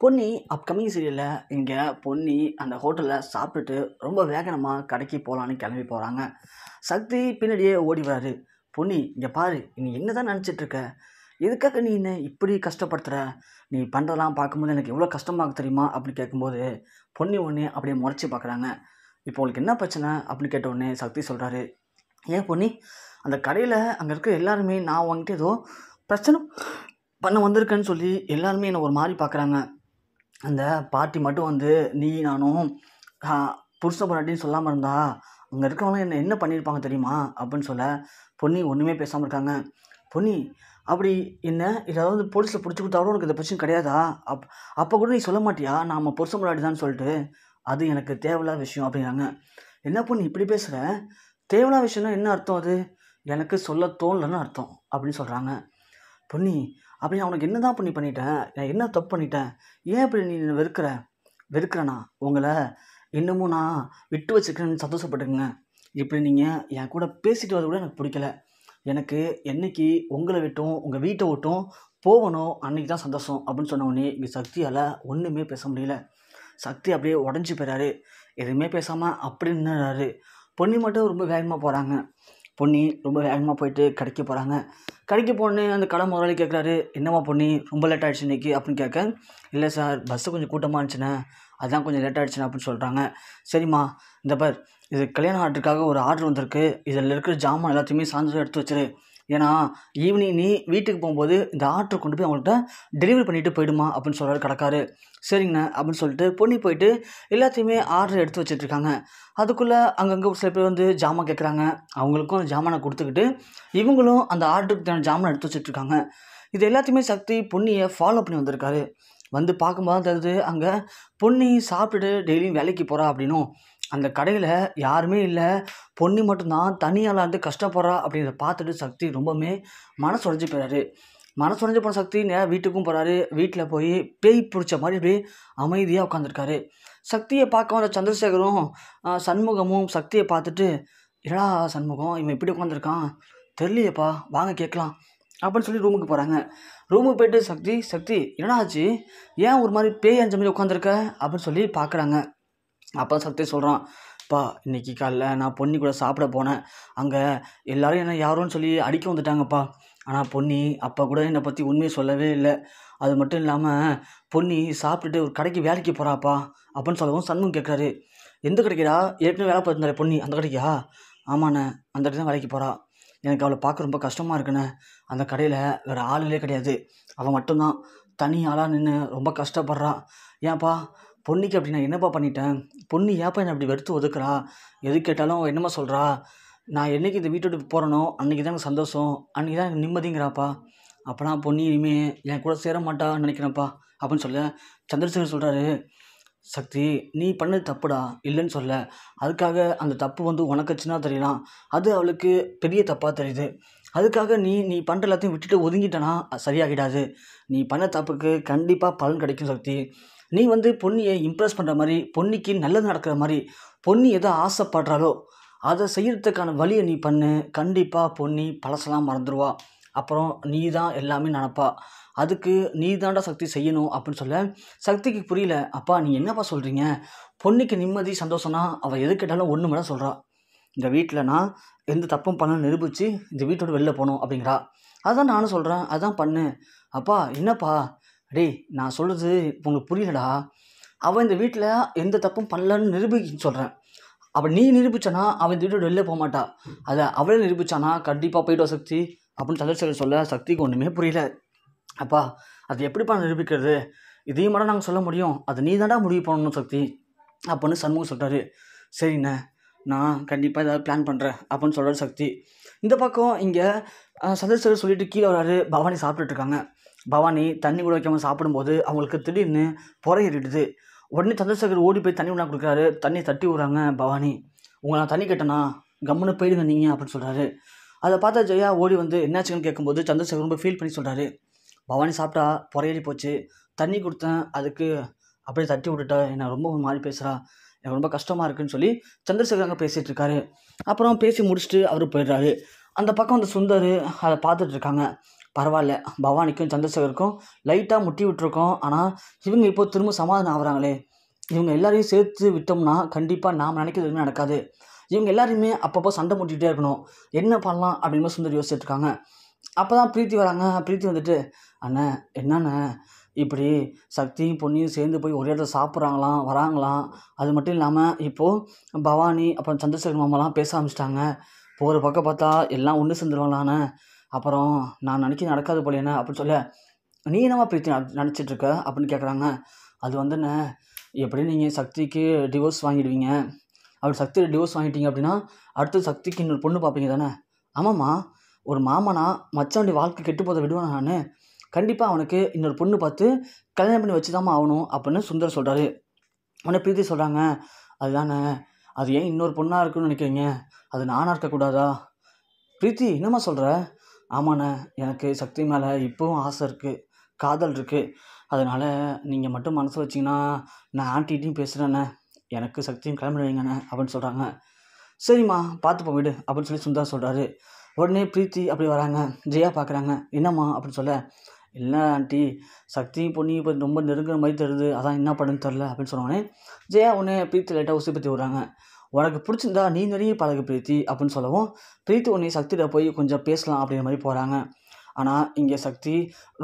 Ponni upcoming சீரியல்ல இங்கே பொன்னி அந்த ஹோட்டலில் சாப்பிட்டுட்டு ரொம்ப வேகமாக கடைக்கு போகலான்னு கிளம்பி போகிறாங்க. சக்தி பின்னாடியே ஓடி வராரு. பொன்னி இங்கே பாரு, நீ என்ன தான் நினச்சிட்ருக்க? எதுக்காக நீ என்ன இப்படி கஷ்டப்படுத்துகிற? நீ பண்ணுறதெல்லாம் பார்க்கும்போது எனக்கு எவ்வளோ கஷ்டமாக தெரியுமா அப்படின்னு கேட்கும்போது பொன்னி ஒன்று அப்படியே முறைச்சி பார்க்குறாங்க. இப்போ உங்களுக்கு என்ன பிரச்சனை அப்படின்னு கேட்ட உடனே சக்தி சொல்கிறாரு, ஏன் பொன்னி, அந்த கடையில் அங்கே இருக்கிற எல்லாருமே நான் உங்ககிட்ட ஏதோ பிரச்சனை பண்ண வந்திருக்கேன்னு சொல்லி எல்லாருமே என்னை ஒரு மாதிரி பார்க்குறாங்க. அந்த பாட்டி மட்டும் வந்து நீ நானும் புருஷ பொண்டாட்டின்னு சொல்லாமல் இருந்தா அங்கே இருக்கவங்க என்ன பண்ணியிருப்பாங்க தெரியுமா அப்படின்னு சொல்ல பொன்னி ஒன்றுமே பேசாமல் இருக்காங்க. பொன்னி, அப்படி என்ன ஏதாவது போலீஸில் பிடிச்சி கொடுத்தாலும் உனக்கு இந்த பிரச்சனை கிடையாதா? அப்போ கூட நீ சொல்ல மாட்டியா நாம் புருஷ பொண்டாட்டி தான் சொல்லிட்டு? அது எனக்கு தேவையில்லாத விஷயம் அப்படிங்கிறாங்க. என்ன பொண்ணு இப்படி பேசுகிற? தேவையில்லாத விஷயம்னா என்ன அர்த்தம்? அது எனக்கு சொல்ல தோணலன்னு அர்த்தம் அப்படின்னு சொல்கிறாங்க. பொன்னி, அப்படி நான் உனக்கு என்ன தான் பண்ணிட்டேன்? நான் என்ன தப்பு பண்ணிட்டேன்? ஏன் இப்படி நீ வெறுக்கிறேண்ணா? உங்களை இன்னமும் நான் விட்டு வச்சுக்கிறேன்னு சந்தோஷப்பட்டுக்குங்க. இப்படி நீங்கள் என் கூட பேசிட்டு வரது கூட எனக்கு பிடிக்கல. எனக்கு என்னைக்கு உங்களை விட்டும் உங்கள் வீட்டை விட்டும் போகணும் அன்றைக்கி தான் சந்தோஷம் அப்படின்னு சொன்ன உடனே இங்கே சக்தியால் ஒன்றுமே பேச முடியல. சக்தி அப்படியே உடஞ்சி போயிறாரு. எதுவுமே பேசாமல் அப்படி நின்றுறாரு. பொன்னி மட்டும் ரொம்ப வேகமாக போகிறாங்க. பொன்னி ரொம்ப வேகமாக போயிட்டு கடைக்கு போகிறாங்க. கடைக்கு போனே அந்த கடை முதலாளி கேட்குறாரு, என்னம்மா பொன்னி ரொம்ப லேட் ஆகிடுச்சு இன்றைக்கி அப்படின்னு கேட்க, இல்லை சார் பஸ்ஸு கொஞ்சம் கூட்டமாக இருந்துச்சுண்ணே, அதுதான் கொஞ்சம் லேட் ஆகிடுச்சுண்ணே அப்படின்னு சொல்கிறாங்க. சரிம்மா, இந்த பார், இது கல்யாண ஆர்டருக்காக ஒரு ஆர்டர் வந்திருக்கு, இதில் இருக்கிற ஜாமான் எல்லாத்தையுமே சாயந்தரம் எடுத்து வச்சிரு. ஏன்னா ஈவினிங் நீ வீட்டுக்கு போகும்போது இந்த ஆர்டர் கொண்டு போய் அவங்கள்ட்ட டெலிவரி பண்ணிவிட்டு போயிடுமா அப்படின்னு சொல்கிறாரு கடைக்காரு. சரிங்கண்ணா அப்படின்னு சொல்லிட்டு பொன்னி போயிட்டு எல்லாத்தையுமே ஆர்டர் எடுத்து வச்சிட்ருக்காங்க. அதுக்குள்ளே அங்கங்கே சில பேர் வந்து ஜாமான் கேட்குறாங்க. அவங்களுக்கும் அந்த ஜாமானை கொடுத்துக்கிட்டு இவங்களும் அந்த ஆர்டருக்கு தேவையான ஜாமான் எடுத்து வச்சிட்ருக்காங்க. இது எல்லாத்தையுமே சக்தி பொன்னியை ஃபாலோ பண்ணி வந்திருக்காரு. வந்து பார்க்கும்போது தெரியுது அங்கே பொன்னி சாப்பிட்டுட்டு டெய்லியும் வேலைக்கு போகிறா அப்படின்னும், அந்த கடையில் யாருமே இல்லை, பொன்னி மட்டும்தான் தனியால் வந்து கஷ்டப்படுறா அப்படின்றத பார்த்துட்டு சக்தி ரொம்பவுமே மனசு உடைஞ்சு போயிறாரு. மனசு உடைஞ்சு போன சக்தி நேராக வீட்டுக்கும் போகிறாரு. வீட்டில் போய் பேய் பிடிச்ச மாதிரி அப்படியே அமைதியாக உட்காந்துருக்காரு. சக்தியை பார்க்க வந்த சந்திரசேகரும் சண்முகமும் சக்தியை பார்த்துட்டு, என்னடா சண்முகம் இவன் இப்படி உட்காந்துருக்கான் தெரியலையேப்பா, வாங்க கேட்கலாம் அப்படின்னு சொல்லி ரூமுக்கு போகிறாங்க. ரூமுக்கு போய்ட்டு சக்தி என்னடா ஆச்சு, ஏன் ஒரு மாதிரி பேய் அஞ்ச மாதிரி உட்காந்துருக்க அப்படின்னு சொல்லி பார்க்குறாங்க. அப்போ சக்தி சொல்கிறான், அப்பா இன்றைக்கி காலைல நான் பொன்னி கூட சாப்பிட போனேன். அங்கே எல்லோரும் என்ன யாரோன்னு சொல்லி அடிக்க வந்துட்டாங்கப்பா. ஆனால் பொன்னி அப்போ கூட என்னை பற்றி உண்மையை சொல்லவே இல்லை. அது மட்டும் இல்லாமல் பொன்னி சாப்பிட்டுட்டு ஒரு கடைக்கு வேலைக்கு போகிறாப்பா அப்படின்னு சொல்லவும் சண்முகம் கேட்குறாரு, எந்த கடைக்குடா? ஏற்கனவே வேலை பார்த்துருந்தாரு பொன்னி, அந்த கடைக்கா? ஆமாண்ணே, அந்த கடைக்கு தான் வேலைக்கு போகிறா. எனக்கு அவளை பார்க்க ரொம்ப கஷ்டமாக இருக்குண்ணே. அந்த கடையில் வேறு ஆளுங்களே கிடையாது, அவள் மட்டும்தான் தனி ஆளாக நின்று ரொம்ப கஷ்டப்படுறா. ஏன்ப்பா பொன்னிக்கு அப்படி நான் என்னப்பா பண்ணிட்டேன்? பொன்னி ஏன்ப்பா என்னை அப்படி வெறுத்து ஒதுக்குறா? எது கேட்டாலும் என்னம்மா சொல்கிறா? நான் என்றைக்கு இந்த வீட்டை விட்டு போகிறனோ அன்றைக்கி தான் எனக்கு சந்தோஷம், அன்றைக்கி தான் எனக்கு நிம்மதிங்கிறாப்பா. அப்போனா பொன்னி இனிமேல் என் கூட சேர மாட்டான்னு நினைக்கிறேன்ப்பா அப்படின்னு சொல்ல சந்திரசேகர் சொல்கிறாரு, சக்தி நீ பண்ணது தப்புடா, இல்லைன்னு சொல்ல. அதுக்காக அந்த தப்பு வந்து உனக்கு சின்னதாக தெரியலாம், அது அவளுக்கு பெரிய தப்பாக தெரியுது. அதுக்காக நீ பண்ணுற எல்லாத்தையும் விட்டுட்டு ஒதுங்கிட்டனா சரியாகிடாது. நீ பண்ண தப்புக்கு கண்டிப்பாக பலன் கிடைக்கும் சக்தி. நீ வந்து பொன்னியை இம்ப்ரெஸ் பண்ணுற மாதிரி, பொன்னிக்கு நல்லது நடக்கிற மாதிரி, பொன்னி எதை ஆசைப்படுறாளோ அதை செய்கிறதுக்கான வழியை நீ பண்ணு. கண்டிப்பாக பொன்னி பழசெல்லாம் மறந்துடுவா. அப்புறம் நீ தான் எல்லாமே நினப்பா. அதுக்கு நீ தாண்டா சக்தி செய்யணும் அப்படின்னு சொல்ல சக்திக்கு புரியல. அப்பா நீ என்னப்பா சொல்கிறீங்க? பொன்னிக்கு நிம்மதி சந்தோஷம்னா அவள் எது கேட்டாலும் ஒன்று மேலே சொல்கிறா. இந்த வீட்டில் நான் எந்த தப்பும் பண்ண நிரூபித்து இந்த வீட்டோட வெளில போகணும் அப்படிங்கிறா. அதான் நானும் சொல்கிறேன், அதான் பண்ணு. அப்பா என்னப்பா? டேய் நான் சொல்கிறது உங்களுக்கு புரியலடா. அவள் இந்த வீட்டில் எந்த தப்பும் பண்ணலன்னு நிரூபிக்கின்னு சொல்கிறேன். அவள் நீ நிரூபிச்சானா அவன் இந்த வீட்டோட வெளில போக மாட்டா. அதை அவளே நிரூபிச்சானா கண்டிப்பாக போய்ட்டு வா சக்தி அப்படின்னு சந்திரசேகர் சொல்ல சக்திக்கு ஒன்றுமே புரியல. அப்பா அது எப்படிப்பா நிரூபிக்கிறது? இதையும் மட்டும் நாங்கள் சொல்ல முடியும், அது நீ தாண்டா முடிவு பண்ணணும் சக்தி அப்படின்னு சண்முகம் சொல்கிறாரு. சரிண்ணே, நான் கண்டிப்பாக ஏதாவது பிளான் பண்ணுறேன் அப்படின்னு சொல்கிறாரு சக்தி. இந்த பக்கம் இங்கே சந்திரசேகர் சொல்லிட்டு கீழே வராரு. பவானி சாப்பிட்டுட்ருக்காங்க. பவானி தண்ணி கூட வைக்காமல் சாப்பிடும்போது அவங்களுக்கு திடீர்னு புறையிடுது. உடனே சந்திரசேகர் ஓடி போய் தண்ணி விடா கொடுக்குறாரு. தண்ணி தட்டி விட்றாங்க. பவானி, உங்களை நான் தண்ணி கேட்டேனா கம்முன்னு போயிடுங்க நீங்கள் அப்படின்னு சொல்கிறாரு. அதை பார்த்தா ஜெயா ஓடி வந்து என்னாச்சுன்னு கேட்கும்போது சந்திரசேகர் ரொம்ப ஃபீல் பண்ணி சொல்கிறாரு, பவானி சாப்பிட்டா புறையேறி போச்சு, தண்ணி கொடுத்தேன், அதுக்கு அப்படியே தட்டி விட்டுட்டா, என்னை ரொம்ப மாறி பேசுகிறா, எனக்கு ரொம்ப கஷ்டமாக இருக்குன்னு சொல்லி சந்திரசேகர் அங்கே பேசிகிட்டு இருக்காரு. அப்புறம் பேசி முடிச்சுட்டு அவர் போயிடுறாரு. அந்த பக்கம் அந்த சுந்தர் அதை பார்த்துட்ருக்காங்க. பரவாயில்ல, பவானிக்கும் சந்திரசேகருக்கும் லைட்டாக முட்டி விட்டுருக்கோம். ஆனால் இவங்க இப்போ திரும்ப சமாதானம் ஆகுறாங்களே, இவங்க எல்லாரையும் சேர்த்து விட்டோம்னா கண்டிப்பாக நாம் நினைக்கிறது எதுவுமே நடக்காது. இவங்க எல்லாரையுமே அப்பப்போ சண்டை மூட்டிகிட்டே இருக்கணும். என்ன பண்ணலாம் அப்படின்னு சுந்தர் யோசிச்சுட்டு இருக்காங்க. அப்போ தான் பிரீத்தி வராங்க. பிரீத்தி வந்துட்டு, அண்ணே என்னண்ணே இப்படி சக்தியும் பொன்னியும் சேர்ந்து போய் ஒரே இடத்துல சாப்பிட்றாங்களாம், வராங்களாம். அது மட்டும் இல்லாமல் இப்போது பவானி அப்புறம் சந்திரசேகர் மாமாலாம் பேச ஆரம்பிச்சிட்டாங்க. போகிற பக்கம் பார்த்தா எல்லாம் ஒன்று சேர்ந்துருவாங்களாண்ணே. அப்புறம் நான் நினைக்க நடக்காது போலேண்ணே அப்படின்னு சொல்ல, நீ என்னவா பிரீத்தி நினச்சிட்ருக்க அப்படின்னு கேட்குறாங்க. அது வந்துண்ணே, எப்படி நீங்கள் சக்திக்கு டிவோர்ஸ் வாங்கிடுவீங்க, அப்படி சக்தி டிவோர்ஸ் வாங்கிட்டீங்க அப்படின்னா அடுத்து சக்திக்கு இன்னொரு பொண்ணு பார்ப்பீங்க தானே. ஆமாம்மா, ஒரு மாமனா மச்சாண்டி வாழ்க்கை கெட்டு போதை விடுவேன் நான். கண்டிப்பாக அவனுக்கு இன்னொரு பொண்ணு பார்த்து கல்யாணம் பண்ணி வச்சு தாம்மா ஆகணும் அப்படின்னு சுந்தர் சொல்கிறாரு. உடனே பிரீத்தி சொல்கிறாங்க, அதுதானே, அது ஏன் இன்னொரு பொண்ணாக இருக்குன்னு நினைக்கிறீங்க, அது நானாக இருக்கக்கூடாதா? பிரீத்தி என்னம்மா சொல்கிற? ஆமாண்ணே, எனக்கு சக்தி மேலே இப்போவும் ஆசை இருக்குது, காதல் இருக்குது. அதனால் நீங்கள் மட்டும் மனசு வச்சிங்கன்னா நான் ஆன்ட்டிகிட்டையும் பேசுகிறேண்ணே, எனக்கு சக்தியும் கிளம்பி வைங்கண்ணே அப்படின்னு சொல்கிறாங்க. சரிம்மா பார்த்துப்போம் விடு அப்படின்னு சொல்லி சுந்தர் சொல்கிறாரு. உடனே பிரீத்தி அப்படி வராங்க. ஜெயா பார்க்குறாங்க. என்னம்மா அப்படின்னு சொல்ல, இல்லை ஆண்டி, சக்தியும் பொண்ணி இப்போ ரொம்ப நெருங்குற மாதிரி தருது, அதான் என்ன பண்ணுன்னு தெரில அப்படின்னு சொன்னோடனே ஜெயா உடனே பிரீத்தி லைட்டாக உசி பற்றி விட்றாங்க. உனக்கு பிடிச்சிருந்தா நீ நிறைய பழகு பிரீத்தி அப்படின்னு சொல்லவும் பிரீத்தி உடனே சக்தியிட போய் கொஞ்சம் பேசலாம் அப்படிங்கிற மாதிரி போகிறாங்க. ஆனால் இங்கே சக்தி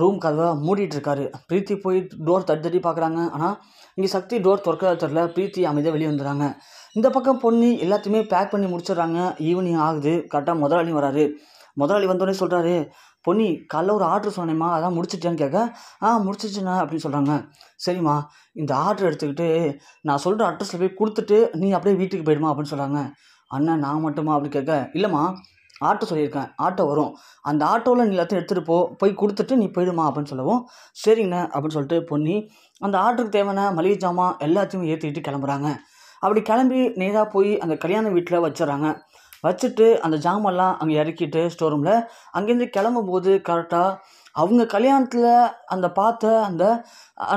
ரூம் கதவை மூடிட்டு இருக்காரு. பிரீத்தி போய் டோர் தட்டி பார்க்குறாங்க. ஆனால் இங்கே சக்தி டோர் திறக்கிறதா தெரில. பிரீத்தி அமைதியாக வெளியே வந்துடுறாங்க. இந்த பக்கம் பொண்ணு எல்லாத்தையுமே பேக் பண்ணி முடிச்சிடுறாங்க. ஈவினிங் ஆகுது. கரெக்டாக முதலாளியும் வராரு. முதலாளி வந்தோடனே சொல்கிறாரு, பொன்னி காலைல ஒரு ஆர்டர் சொன்னேம்மா, அதான் முடிச்சிட்டியான்னு கேட்க, முடிச்சிச்சுண்ணா அப்படின்னு சொல்கிறாங்க. சரிம்மா, இந்த ஆர்டர் எடுத்துக்கிட்டு நான் சொல்கிற அட்ரஸில் போய் கொடுத்துட்டு நீ அப்படியே வீட்டுக்கு போயிடுமா அப்படின்னு சொல்கிறாங்க. அண்ணன் நான் மட்டுமா அப்படின்னு கேட்க, இல்லைம்மா ஆட்டோ சொல்லியிருக்கேன், ஆட்டோ வரும், அந்த ஆட்டோவில் நீ எல்லாத்தையும் எடுத்துகிட்டு போய் கொடுத்துட்டு நீ போயிடுமா அப்படின்னு சொல்லவும், சரிங்கண்ணே அப்படின்னு சொல்லிட்டு பொன்னி அந்த ஆர்டருக்கு தேவையான மளிகை ஜாமான் எல்லாத்தையும் ஏற்றிக்கிட்டு கிளம்புறாங்க. அப்படி கிளம்பி நேராக போய் அந்த கல்யாண வீட்டில் வச்சிடறாங்க. வச்சுட்டு அந்த ஜாமெல்லாம் அங்கே இறக்கிட்டு ஸ்டோர் ரூமில் அங்கேருந்து கிளம்பும்போது கரெக்டாக அவங்க கல்யாணத்தில் அந்த பார்த்த அந்த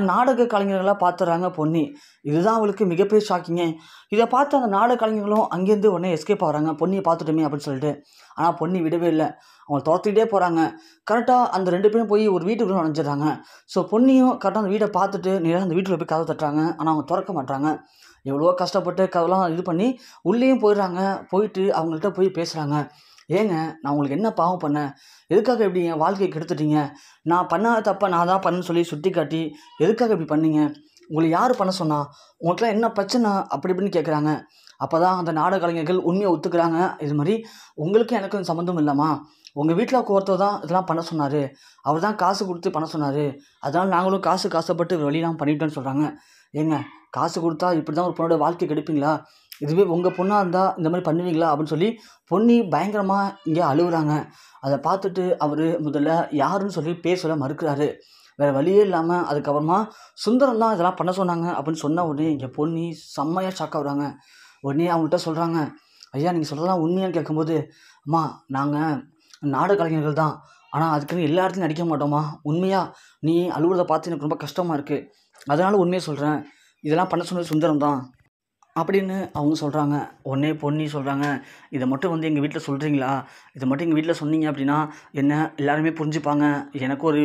நாடக கலைஞர்களாக பார்த்துறாங்க பொன்னி. இதுதான் அவளுக்கு மிகப்பெரிய ஷாக்கிங்க. இதை பார்த்து அந்த நாடக கலைஞர்களும் அங்கேருந்து உடனே எஸ்கேப் ஆகிறாங்க, பொன்னியை பார்த்துட்டோமே அப்படின்னு சொல்லிட்டு. ஆனால் பொன்னி விடவே இல்லை, அவங்க துரத்திக்கிட்டே போகிறாங்க. கரெக்டாக அந்த 2 பேரும் போய் ஒரு வீட்டுக்குள்ளே நுழைஞ்சிடுறாங்க. ஸோ பொன்னியும் கரெக்டாக அந்த வீட்டை பார்த்துட்டு நேராக அந்த வீட்டில் போய் கதவை தட்டுறாங்க. ஆனால் அவங்க திறக்க மாட்டாங்க. எவ்வளோ கஷ்டப்பட்டு கதவெல்லாம் இது பண்ணி உள்ளேயும் போயிடுறாங்க. போயிட்டு அவங்கள்ட்ட போய் பேசுகிறாங்க. ஏங்க, நான் உங்களுக்கு என்ன பாவம் பண்ணேன், எதுக்காக இப்படி என் வாழ்க்கையை கெடுத்துட்டீங்க, நான் பண்ணாத தப்பை நான் தான் பண்ணேன்னு சொல்லி சுட்டி காட்டி எதுக்காக இப்படி பண்ணீங்க, உங்களை யார் பண்ண சொன்னா, உங்களுக்குலாம் என்ன பிரச்சனை அப்படி இப்படின்னு கேட்குறாங்க. அப்போ தான் அந்த நாடக கலைஞர்கள் உண்மையை ஒத்துக்கிறாங்க. இது மாதிரி உங்களுக்கும் எனக்கும் சம்மந்தம் இல்லைம்மா, உங்கள் வீட்டில் ஒருத்தர் தான் இதெல்லாம் பண்ண சொன்னார், அவர் தான் காசு கொடுத்து பண்ண சொன்னார், அதனால் நாங்களும் காசுப்பட்டு வெளியெல்லாம் பண்ணிட்டோன்னு சொல்கிறாங்க. ஏங்க, காசு கொடுத்தா இப்படி தான் ஒரு பொண்ணோட வாழ்க்கை கெடுப்பீங்களா, இதுவே உங்கள் பொண்ணாக இருந்தால் இந்த மாதிரி பண்ணுவீங்களா அப்படின்னு சொல்லி பொன்னி பயங்கரமாக இங்கே அழுகுறாங்க. அதை பார்த்துட்டு அவர் முதல்ல யாருன்னு சொல்லி பேர் சொல்ல மறுக்கிறாரு. வேறு வழியே இல்லாமல் அதுக்கப்புறமா சுந்தரம் தான் இதெல்லாம் பண்ண சொன்னாங்க அப்படின்னு சொன்ன உடனே இங்கே பொன்னி செம்மையாக ஷாக் ஆகுறாங்க. உடனே அவங்ககிட்ட சொல்கிறாங்க, ஐயா நீங்கள் சொல்கிறதெல்லாம் உண்மையான்னு கேட்கும்போது, அம்மா நாங்கள் நாடக கலைஞர்கள் தான், ஆனால் அதுக்குன்னு எல்லா இடத்துலையும் நடிக்க மாட்டோம்மா, உண்மையாக நீ அழுகுறதை பார்த்து எனக்கு ரொம்ப கஷ்டமாக இருக்குது, அதனால் உண்மையை சொல்கிறேன், இதெல்லாம் பண்ண சொன்னது சுந்தரம் தான் அப்படின்னு அவங்க சொல்கிறாங்க. உடனே பொன்னி சொல்கிறாங்க, இதை மட்டும் வந்து எங்கள் வீட்டில் சொல்கிறீங்களா, இதை மட்டும் எங்கள் வீட்டில் சொன்னீங்க அப்படின்னா என்ன எல்லாருமே புரிஞ்சுப்பாங்க, எனக்கு ஒரு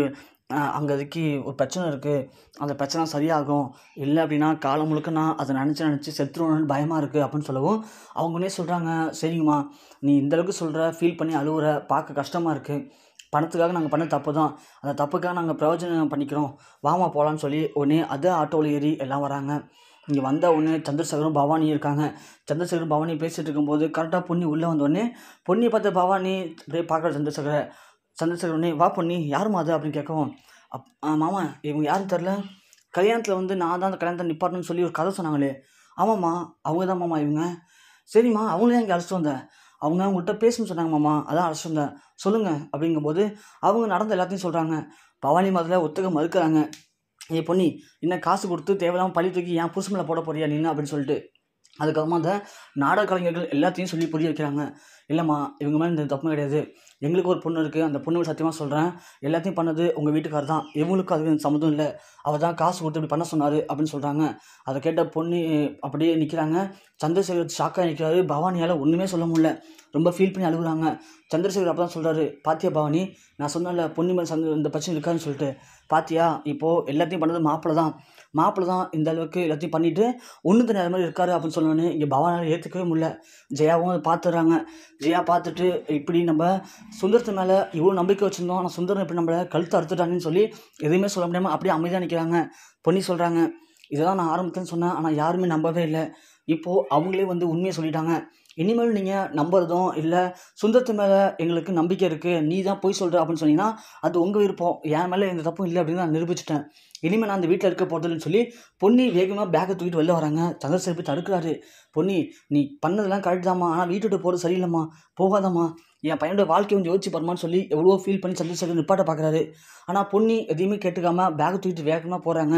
அங்கே அதுக்கு ஒரு பிரச்சனை இருக்குது, அந்த பிரச்சனை சரியாகும், இல்லை அப்படின்னா காலம் முழுக்க நான் அதை நினச்சி செத்துருவேன்னு பயமாக இருக்குது அப்படின்னு சொல்லவும் அவங்க உடனே சொல்கிறாங்க, சரிங்கம்மா நீ இந்தளவுக்கு சொல்கிற, ஃபீல் பண்ணி அழுகுற, பார்க்க கஷ்டமாக இருக்குது, பணத்துக்காக நாங்கள் பண்ண தப்பு தான், அந்த தப்புக்காக நாங்கள் பிரயோஜனம் பண்ணிக்கிறோம், வாமா போகலான்னு சொல்லி உடனே அதே ஆட்டோவில் ஏறி எல்லாம் வராங்க. இங்கே வந்த உடனே சந்திரசேகரும் பவானியும் இருக்காங்க. சந்திரசேகரும் பவானி பேசிகிட்டு இருக்கும்போது கரெக்டாக பொன்னி உள்ளே வந்தோடனே பொன்னியை பார்த்த பவானி அப்படியே பார்க்குற சந்திரசேகர் உடனே, வா பொன்னி யாருமா அது அப்படின்னு கேட்கவும், மாமா இவங்க யாரும் தெரில, கல்யாணத்தில் வந்து நான் தான் அந்த கல்யாணத்தை நிப்பாட்டணும்னு சொல்லி ஒரு கதை சொன்னாங்களே, ஆமாம்மா அவங்க தான் மாமா இவங்க, சரிம்மா அவங்களே இங்கே அழைச்சிட்டு வந்தேன், அவங்க அவங்கள்ட்ட பேசணும்னு சொன்னாங்க மாமா, அதான் அழைச்சிட்டு வந்தேன், சொல்லுங்கள் அப்படிங்கும்போது அவங்க நடந்த எல்லாத்தையும் சொல்கிறாங்க. பவானி முதல்ல ஒத்துக்க மறுக்கிறாங்க. பொன்னி இன்னும் காசு கொடுத்து தேவையில்லாமல் பழி தூக்கி ஏன் புருஷன் மேலே போட போறியா நின்று அப்படின்னு சொல்லிட்டு அதுக்கப்புறமா அந்த நாடக கலைஞர்கள் எல்லாத்தையும் சொல்லி புரிய வைக்கிறாங்க. இல்லைம்மா, இவங்க மேலே இந்த தப்பும் கிடையாது. எங்களுக்கு ஒரு பொண்ணு இருக்குது. அந்த பொண்ணு சத்தியமாக சொல்கிறேன், எல்லாத்தையும் பண்ணது உங்கள் வீட்டுக்காரர் தான். இவங்களுக்கும் அதுக்கு சம்மந்தம் இல்லை. அவர் தான் காசு கொடுத்து இப்படி பண்ண சொன்னார் அப்படின்னு சொல்கிறாங்க. அதை கேட்ட பொண்ணு அப்படியே நிற்கிறாங்க. சந்திரசேகர் ஷாக்காக நிற்கிறாரு. பவானியால் ஒன்றுமே சொல்ல முடியல. ரொம்ப ஃபீல் பண்ணி அழுகுறாங்க. சந்திரசேகர் அப்போ தான் சொல்கிறாரு, பாத்தியா பவானி, நான் சொன்னேன்ல பொண்ணு மேலே இந்த பிரச்சனை இருக்காதுன்னு சொல்லிட்டு. பாத்தியா, இப்போது எல்லாத்தையும் பண்ணது மாப்பிள்ளை தான் இந்த அளவுக்கு எல்லாத்தையும் பண்ணிவிட்டு ஒன்று தண்ணி அது மாதிரி இருக்காரு அப்படின்னு சொன்னோன்னே இங்கே பவானியால் ஏற்றுக்கவே முடியல. ஜெயாவும் அதை பார்த்துடுறாங்க. ஜெயா பார்த்துட்டு, இப்படி நம்ம சுந்தரத்து மேலே இவ்வளோ நம்பிக்கை வச்சுருந்தோம், ஆனால் சுந்தரம் இப்படி நம்மளை கழுத்து அறுத்துட்டாங்கன்னு சொல்லி எதுவுமே சொல்ல முடியாமல் அப்படியே அமைதியாக நிற்கிறாங்க. பொன்னி சொல்கிறாங்க, இதெல்லாம் நான் ஆரம்பத்துலன்னு சொன்னேன், ஆனால் யாருமே நம்பவே இல்லை. இப்போது அவங்களே வந்து உண்மையை சொல்லிட்டாங்க. இனிமேல் நீங்கள் நம்புறதும் இல்லை, சுந்தரத்து மேலே எங்களுக்கு நம்பிக்கை இருக்குது, நீ தான் போய் சொல்கிற அப்படின்னு சொன்னீங்கன்னா அது உங்கள் விருப்பம், என் மேலே எந்த தப்பும் இல்லை அப்படின்னு நான் நிரூபிச்சிட்டேன். இனிமேல் நான் அந்த வீட்டில் இருக்க போகிறதில்லன்னு சொல்லி பொன்னி வேகமாக பேக்கை தூக்கிட்டு வெளில வராங்க. சந்திரசேகர் போய் தடுக்கிறாரு. பொன்னி, நீ பண்ணதெல்லாம் கரெக்ட் தாம்மா, ஆனால் வீட்டு விட்டு போகிறது சரியில்லைம்மா, போகாதம்மா, என் பையனோட வாழ்க்கையை வந்து யோசிச்சு பாருமான்னு சொல்லி எவ்வளோ ஃபீல் பண்ணி சந்திரசேகர் நிப்பாட்ட பார்க்குறாரு. ஆனால் பொன்னி எதையுமே கேட்டுக்காமல் பேக்கை தூக்கிட்டு வேகமாக போகிறாங்க.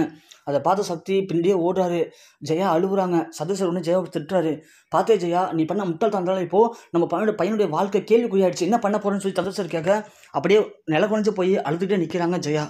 அதை பார்த்து சக்தி பின்னாடியே ஓடுறாரு. ஜெயா அழுகுறாங்க. சந்திரசேகர் ஒன்று ஜெயாவை திட்டுறாரு. பார்த்தே ஜெயா, நீ பண்ண முட்டாள் தந்தாலும் இப்போது நம்ம பையனுடைய வாழ்க்கை கேள்விக்குறியாயிடுச்சு, என்ன பண்ண போகிறேன்னு சொல்லி சந்திரசேகர் கேட்க அப்படியே நில குறைஞ்சு போய் அழுதுகிட்டே நிற்கிறாங்க ஜெயா.